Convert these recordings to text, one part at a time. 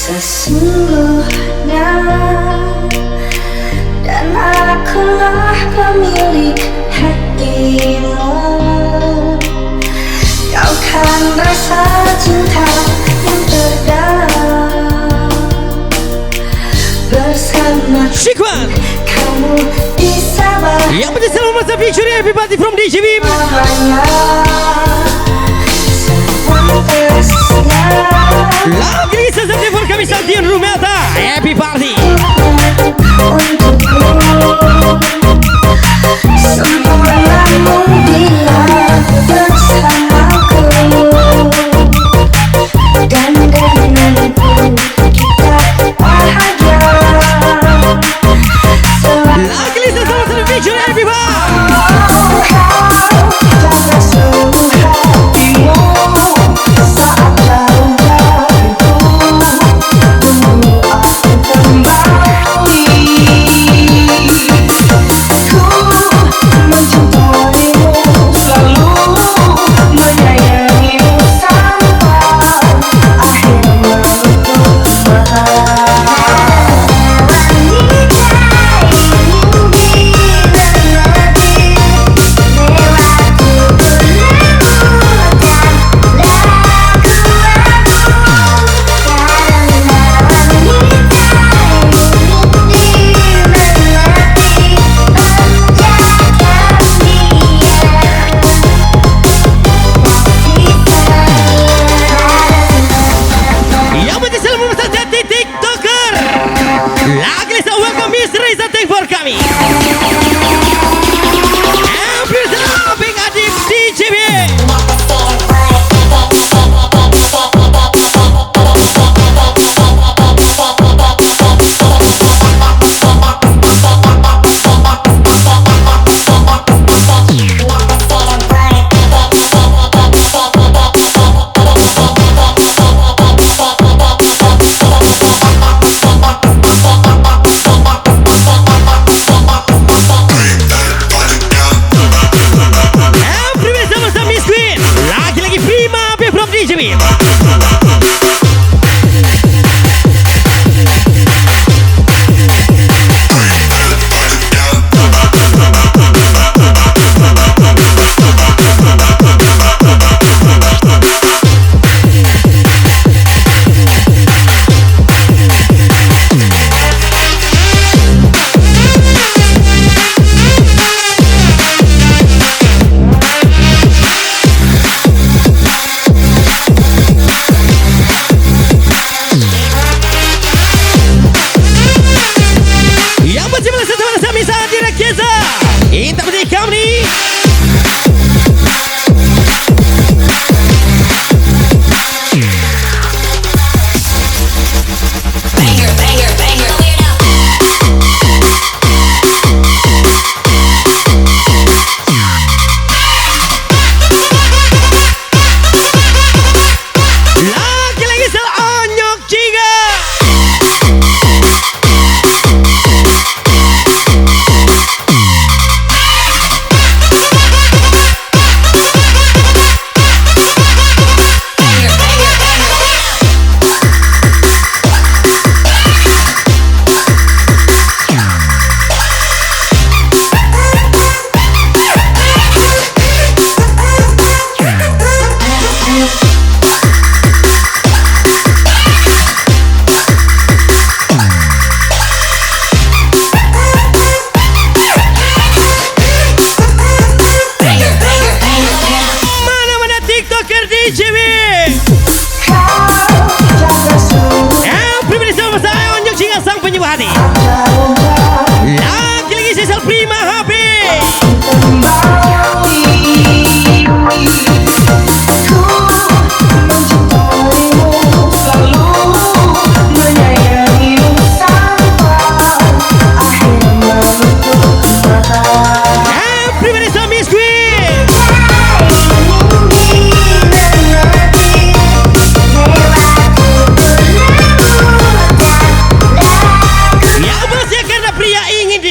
sesungguhnya, dan akulah pemilik hatimu. Kau kan rasa cinta yang terdalam bersama kamu di Sabah. Yang penting selalu masa featuring everybody from DJ Biem. Lagu ini sesat for kami Santian Rumata. Happy party. Sempurnamu bila bersamaku, dan denganku kita bahagia. Lagu ini sesat for featuring everybody.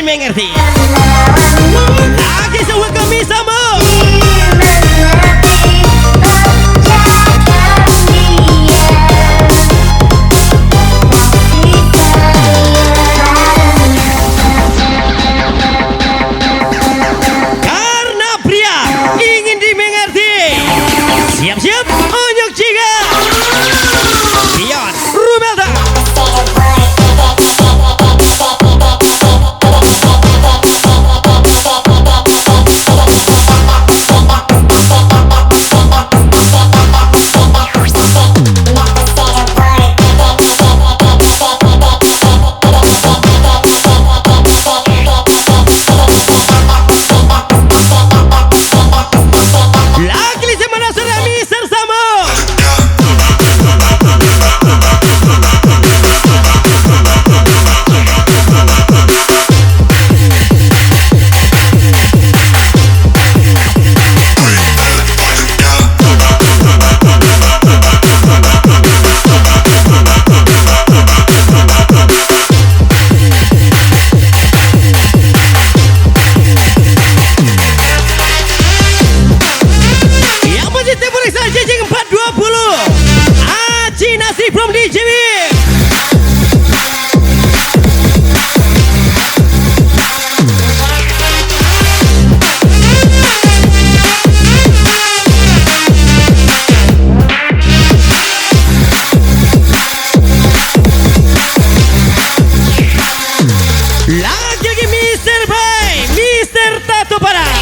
dimengerti. DJ Biem. Lagi Mr. Bay, Mr. Tato Padang.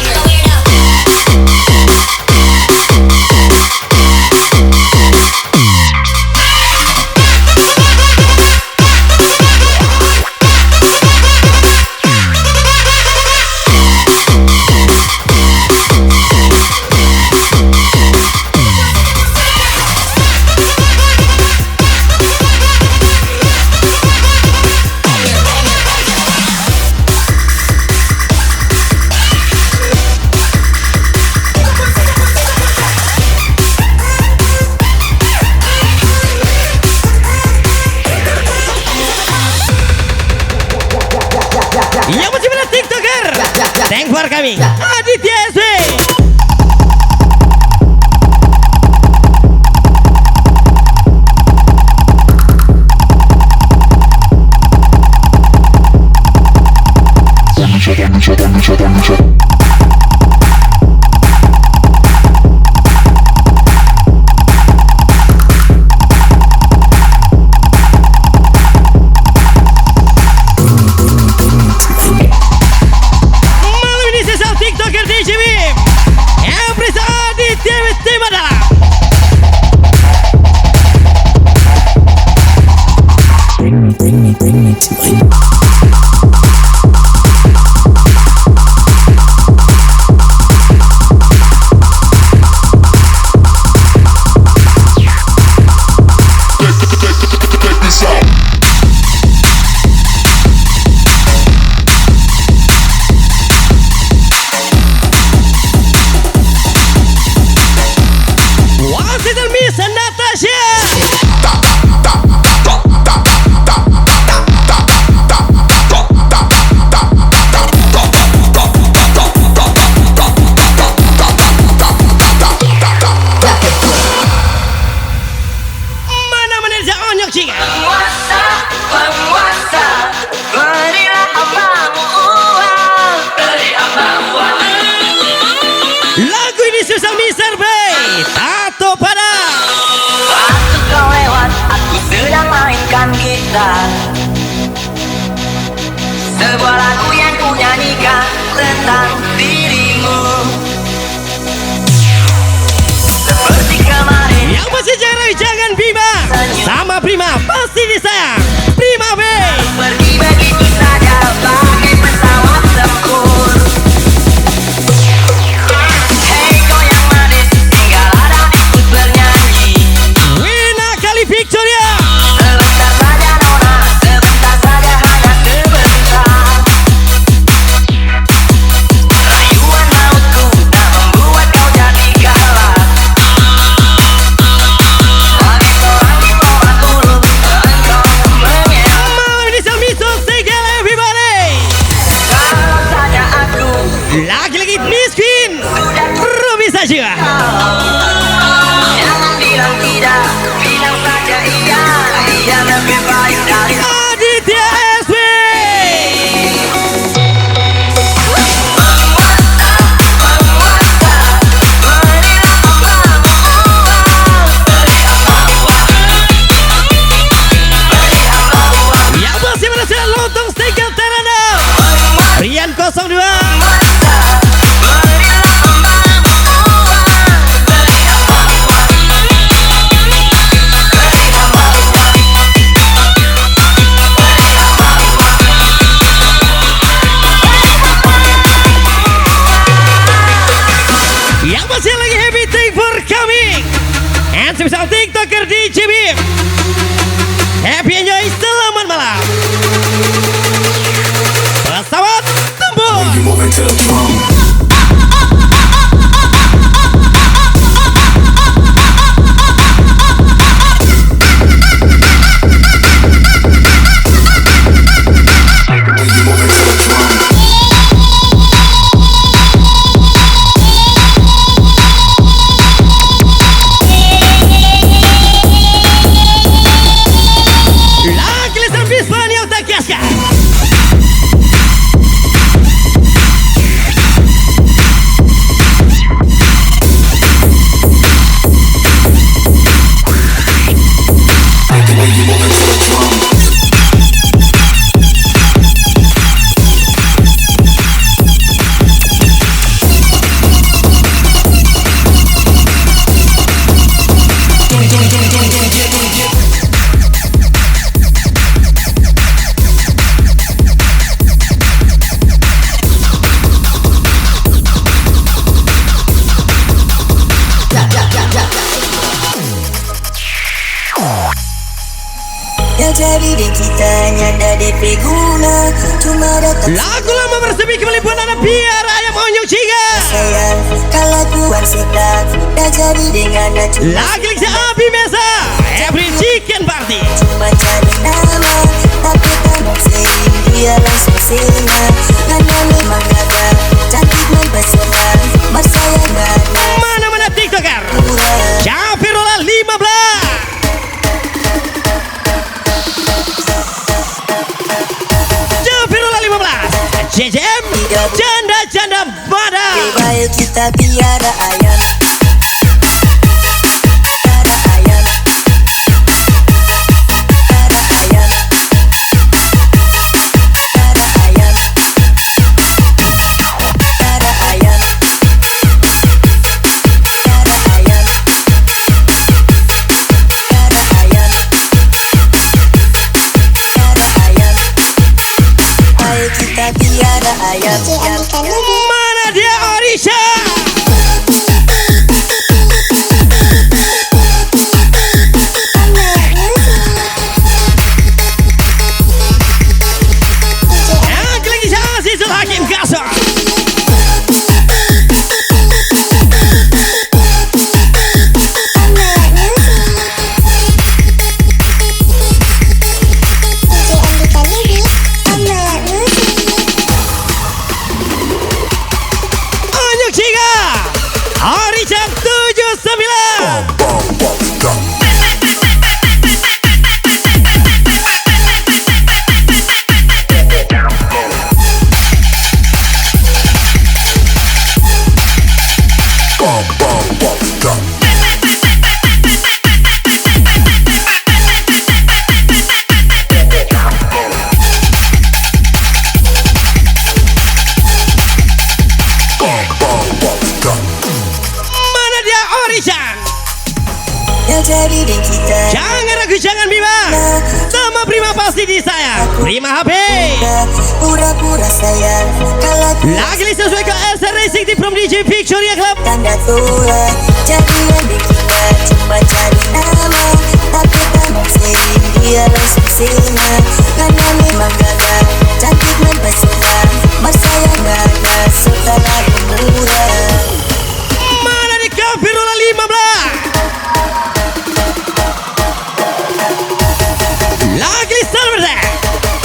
Yang masih benar TikToker, thank for kami Aditya SW. Malam ini spesial TikToker DJ Biem yang bersama Aditya SW Padang. Bring me to my One little Miss Natasha. Mana manajer onyok cing. Penguasa, penguasa, berilah hambamu uang. Beri hambamu uang. Lagu ini spesial Mr. Bay, Tato Padang. Waktu kau lewat, aku sedang mainkan gitar. Sebuah lagu yang ku nyanyikan tentang dirimu. Seperti kemarin. Yang masih jarang jangan Bima. Sama Prima pasti disayang. Prima B. Pergi begitu saja bagai pesawat tempur. Hei goyang manis, tinggallah dan ikut bernyanyi. Wina kali Victoria. Sebentar saja nona, sebentar saja hanya sebentar. Rayuan mautku tak membuat kau jadi galak. Bagi seorang di bawah turun, engkau mengelak. Malam ini Sami Sosial everybody. Kalau saja aku Lagi-lagi miskin. Ruby saja. jangan bilang tidak, bilang saja iya. Iya lebih baik dari Aditya SW. penguasa, penguasa, berilah hambamu uang. Beri hambamu uang. Beri hambamu uang. Yang masih berhasil lontong stekel terendah. Rian 02. Penguasa, berilah hambamu uang. Beri hambamu uang. Beri hambamu uang. Beri hambamu uang. Yang masih lagi happy thank for coming. And spesial TikToker DJ Biem. Happy enjoy selamat malam. Pesawat tembus. moving to the drum. Yang jadi di kita nyanda DP guna cuma datang Lagu lama bersemi kembali buat anak biar ayam onyong ciga. sayang kelakuan setan dah jadi dengan acuan Lagi Abi Mesa Every Chicken Party. cuma cari nama tapi tak mau sering dia langsung singa karena memang ada cantik mempesona mas sayang ada Mana-mana TikToker kurang Syafirullah 15. Syafirullah 15 JJM Janda-janda Padang. lebih baik kita piara ayam piara ayam piara ayam piara ayam piara ayam piara ayam piara ayam piara ayam ayo kita piara ayam Mana dia Orisha. Yang lagi Azizul Hakim Kasar. Onyok Ciga Orisha 79. Mana dia Orisha. yang jadi di kita Jangan ragu, jangan bimbang. Semua prima pasti disayang. Prima HP. pura-pura sayang kalau Lagi list sesuai ke SR Racing Team from DJ Victoria Club. tanda tua jadi yang di kita cuma cari nama tapi tak mau sering dia langsung singa karena memang gagal cantik mempesona mas sayang ada setelah murah Mana di Kafirullah 15. Lagi Salvador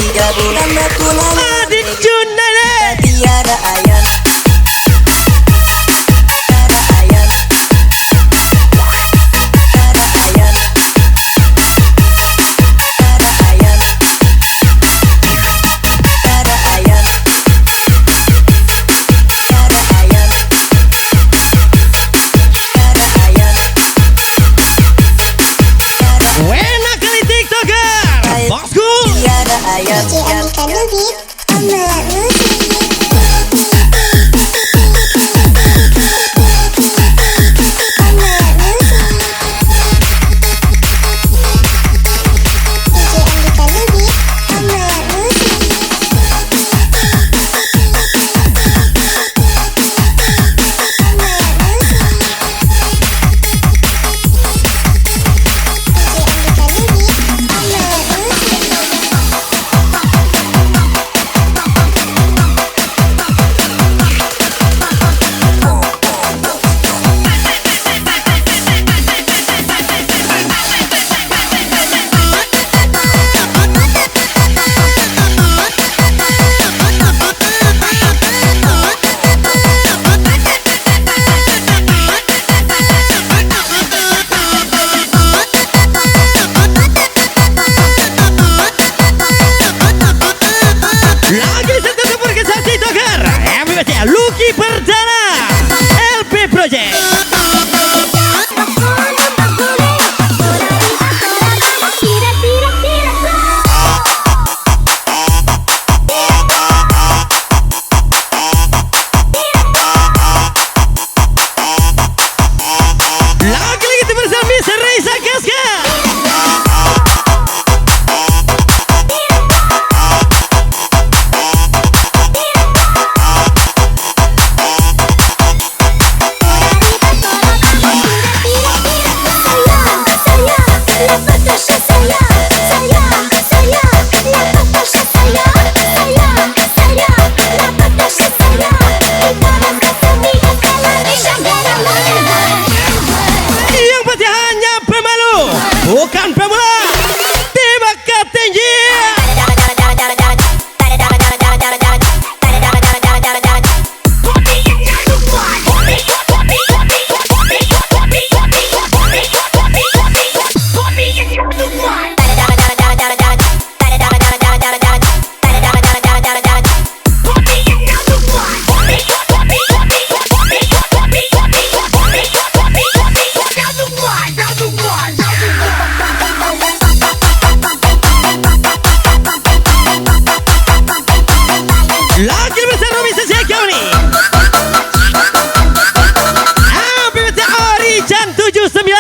3 bulan aku lama Adit Junaid. tiara ayam tiara ayam tiara ayam tiara ayam tiara ayam tiara ayam tiara ayam Wena kali TikToker Bosku. tiara ayam bukan pemula. Tembak ke tinggi. Lagi besar Robi sejak kau ni. BBT Orijan 79.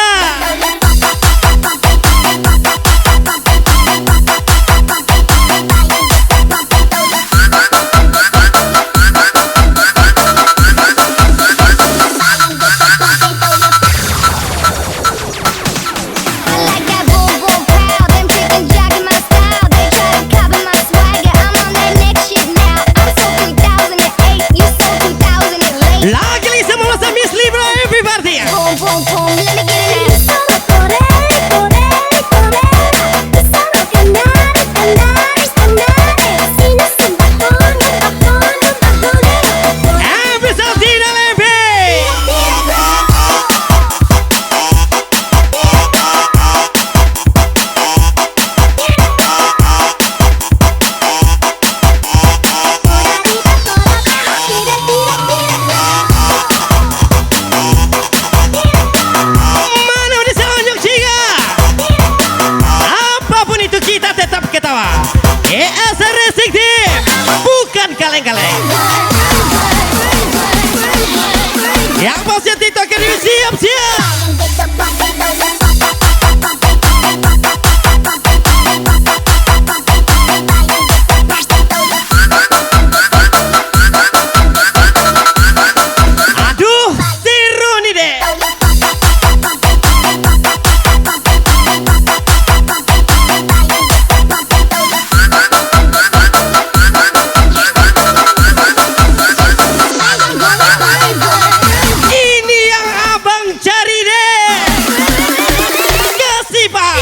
Lagi semua Miss Libra everybody. Bisa tidak lebih. Mana di selanjut jika apapun itu kita tetap ketawa. ES Racing Team bukan kaleng-kaleng. Yang bosnya TikToker ini siap-siap. Aduh, tiru nih deh. Ini yang abang cari deh. Kasih pak.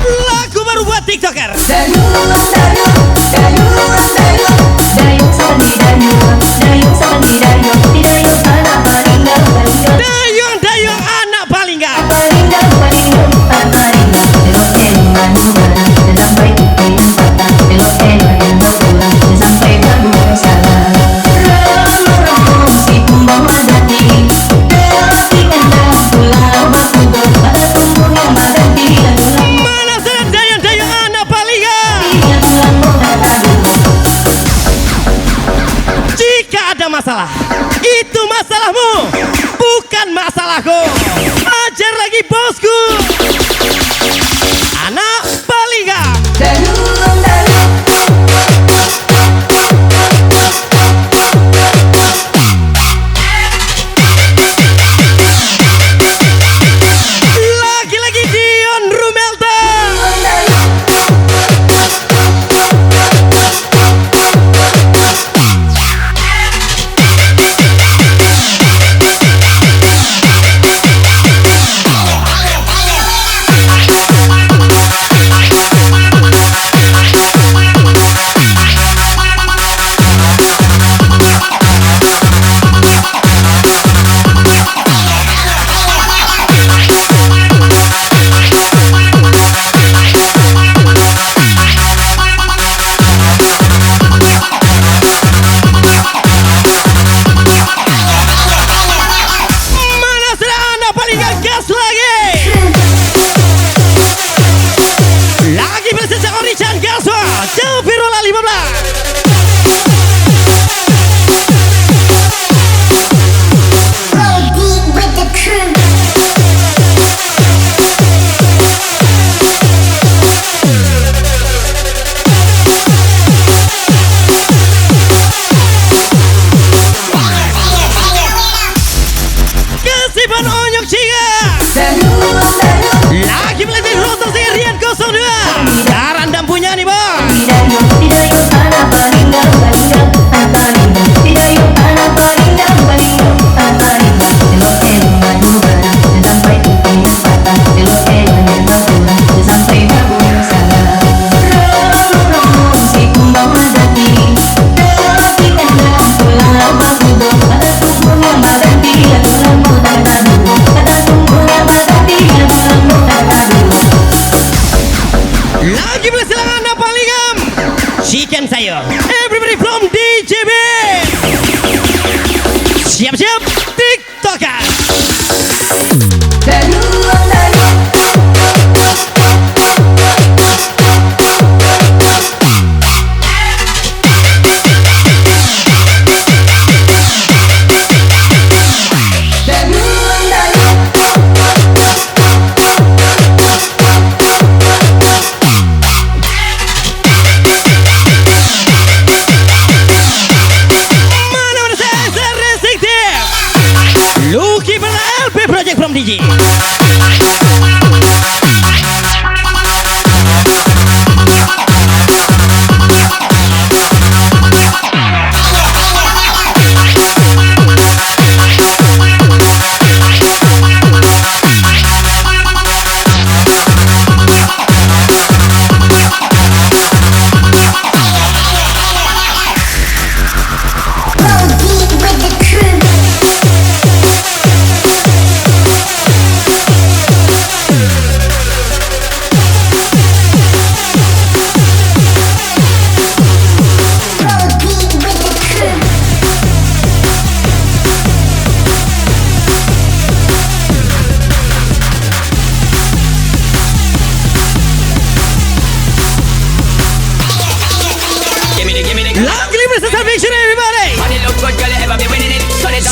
Lagu baru buat TikToker. Dayung-dayung anak paling gak. Mana sudah dayung-dayung anak paling gak. Jika ada masalah, itu masalahmu, bukan masalahku. Ajar lagi bosku. Anak paling gak. Lagi-lagi Dion Rumelta. chicken sayur. Everybody from DJB. Siap-siap TikToker. Lucky for the LP project from DJ.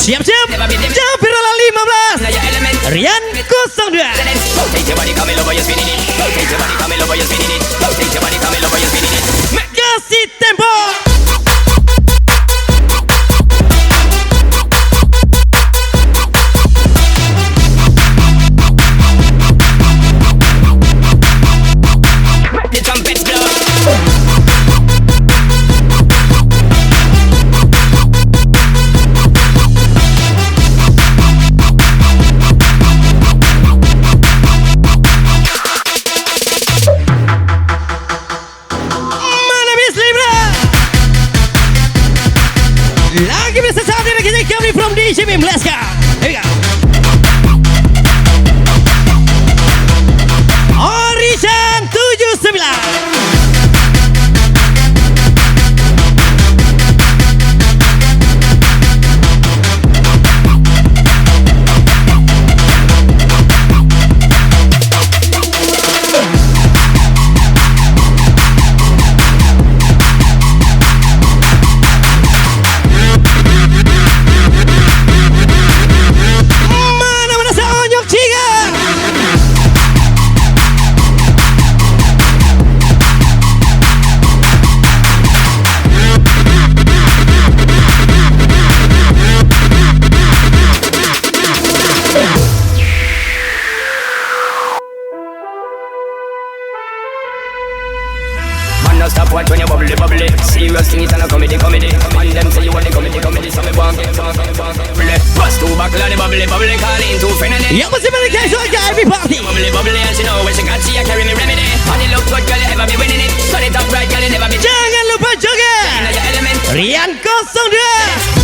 Siap-siap, Japir ala 15, Rian 02. Kasih tempo. Lagi bisa saat ini kita kami from DJ Biem. Let's go. Here we go. Orisan 79. Stop watch when you bubbly. Serious thing is a comedy. And them say you want the comedy. So me want get bust two buckle of the bubbly. Calling two friend and then Yang masih balik guys, so every party. Bubbly and she know when she got see I carry me remedy. And it looks good, girl, you ever be winning it. So the top right, girl, you never be. Jangan lupa joget. Rian 02.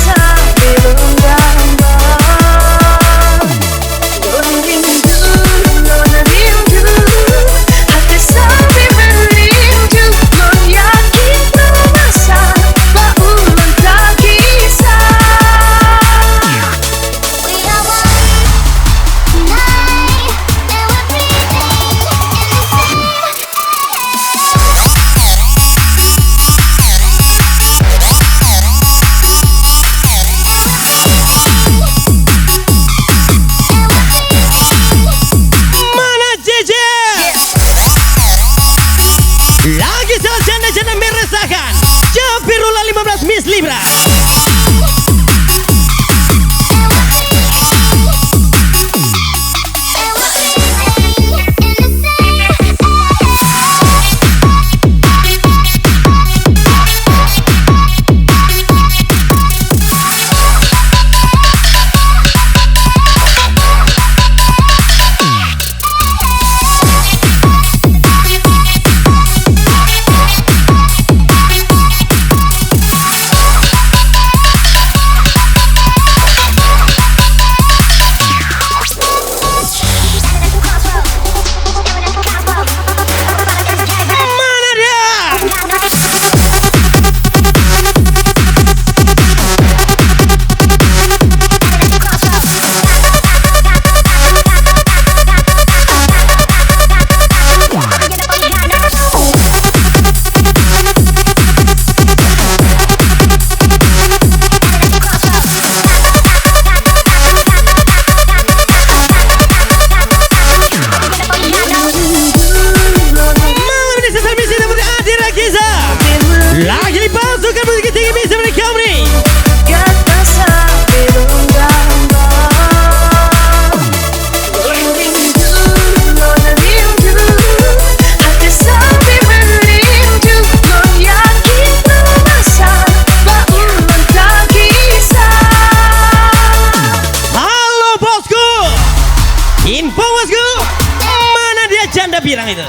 janda pirang itu.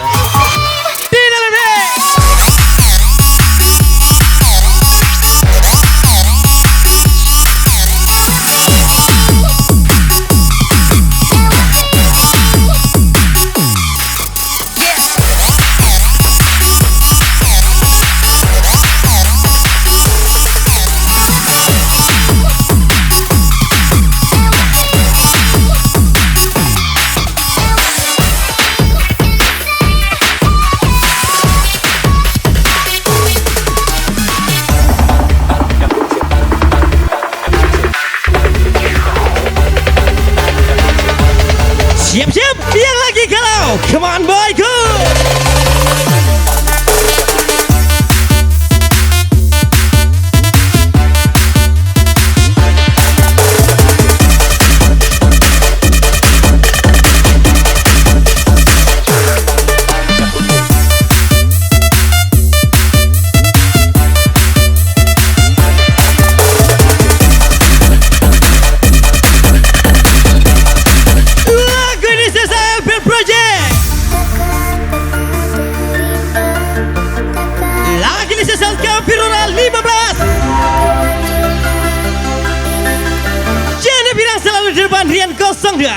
Di dalam siap-siap, yang lagi galau. Come on boy, go. Lagu ini Spesial Project. Lagi ini Spesial Kampirura 15. Jangan bilang selalu di depan Rian 02.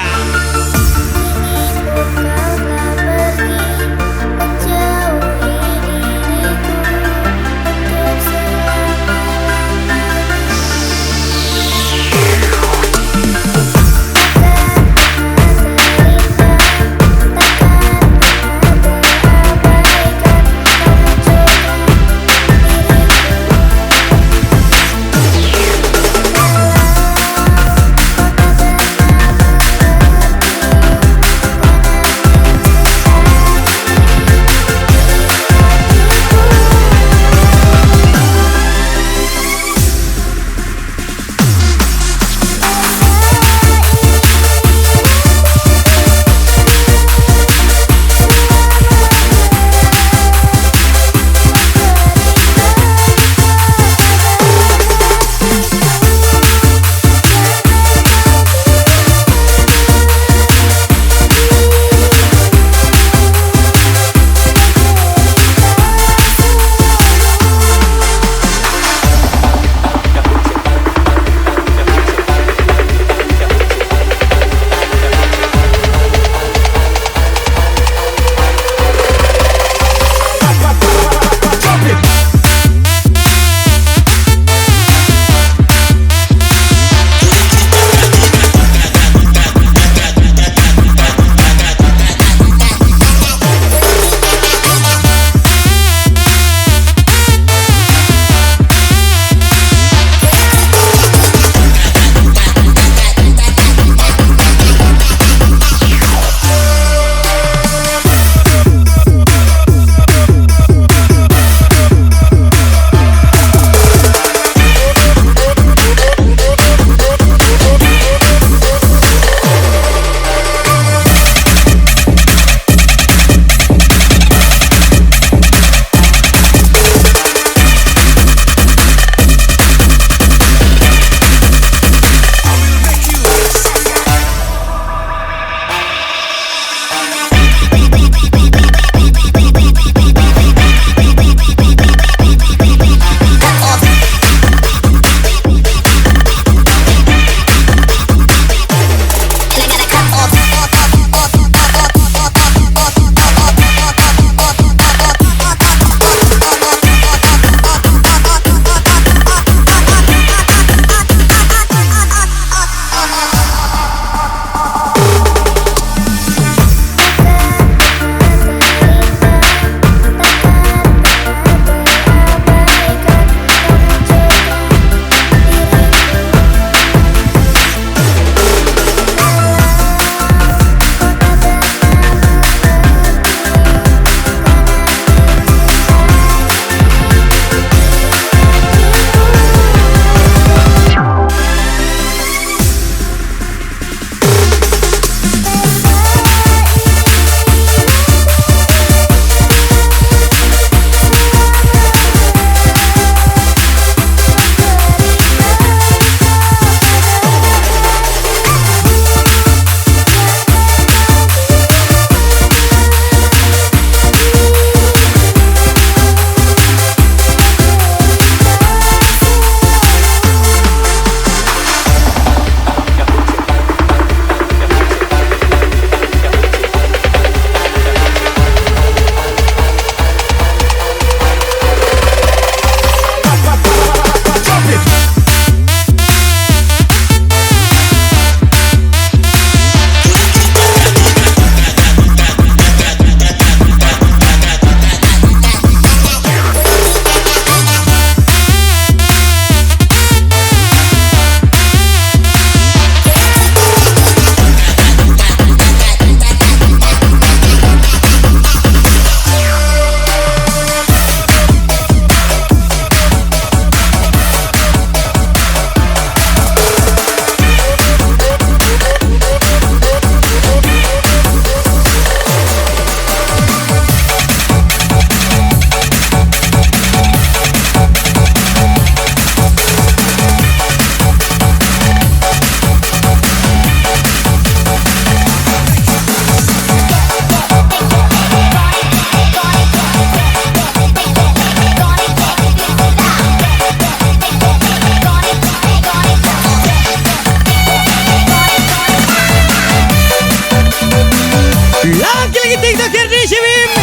lagi TikToker di Biem.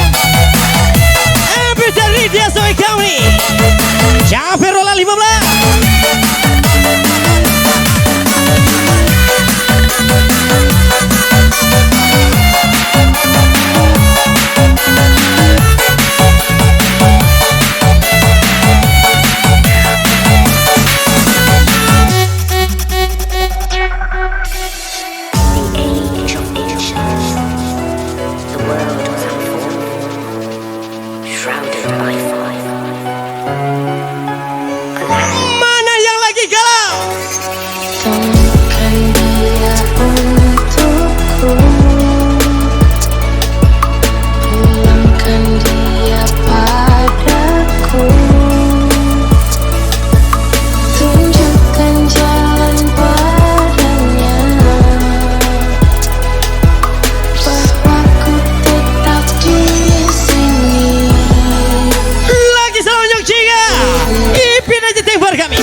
Episode dari dia sampai kami. Caferola 15. Mana yang lagi galau? Temukan dia untukku, pulangkan dia padaku, tunjukkan jalan padanya, bahwa ku tetap di sini. Lagi selanjutnya Ciga. Ipin aja timur kami.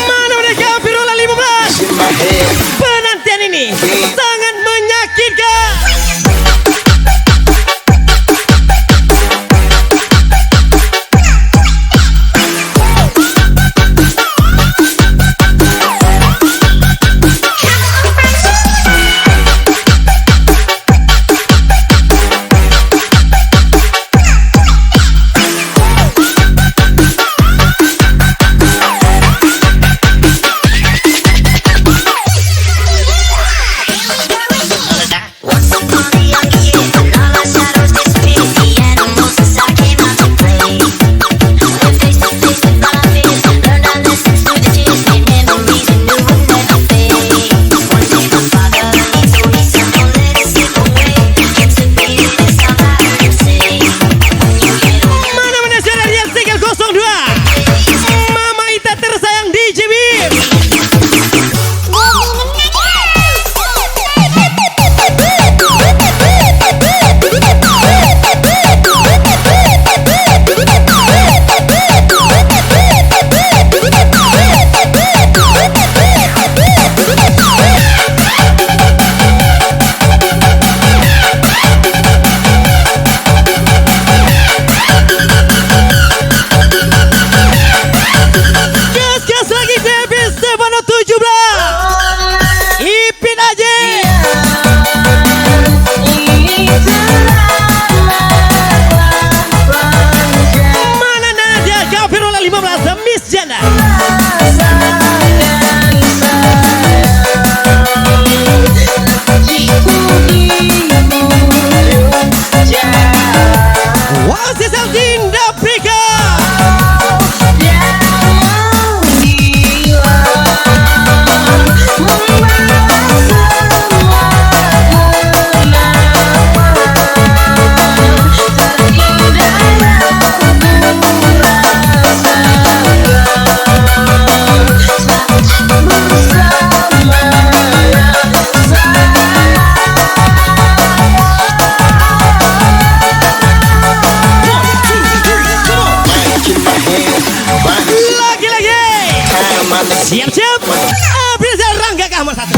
Mana mereka Pirola 15? Penantian ini sangat menyakitkan. Siap-siap. Bisa Rangga ke nomor 1.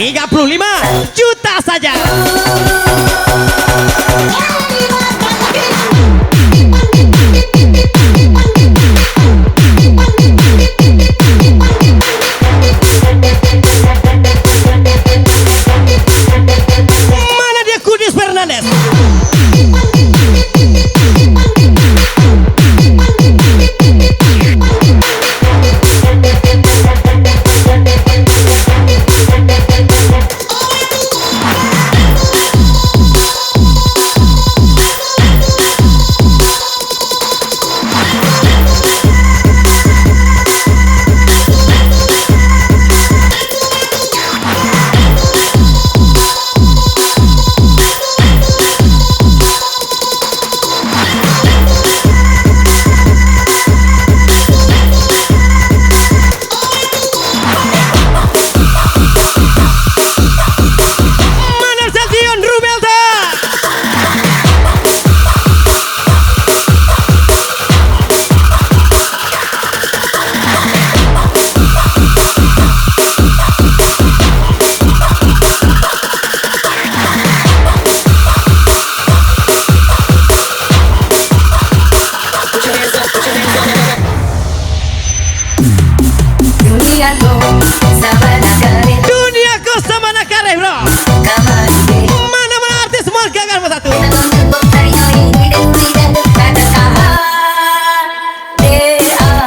35 juta saja. Mana dia Kudis Fernandes? Dunia ko sa panagalit